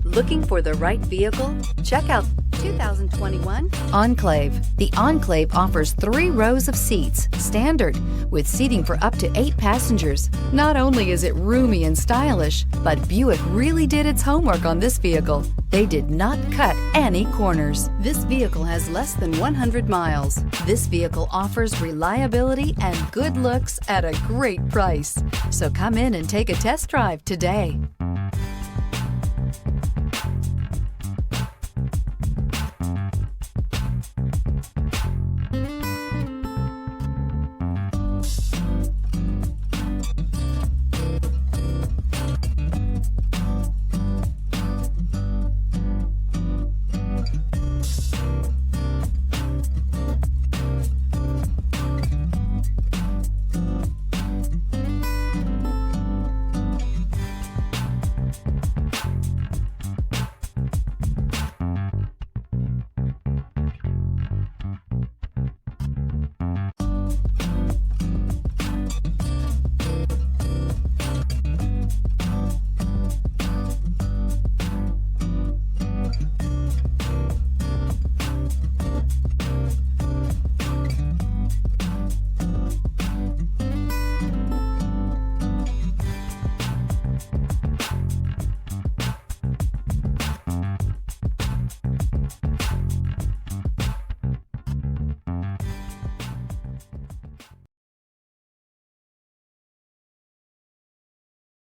Looking for the right vehicle? Check out 2021 Enclave. The Enclave offers 3 rows of seats, standard, with seating for up to 8 passengers. Not only is it roomy and stylish, but Buick really did its homework on this vehicle. They did not cut any corners. This vehicle has less than 100 miles. This vehicle offers reliability and good looks at a great price. So come in and take a test drive today.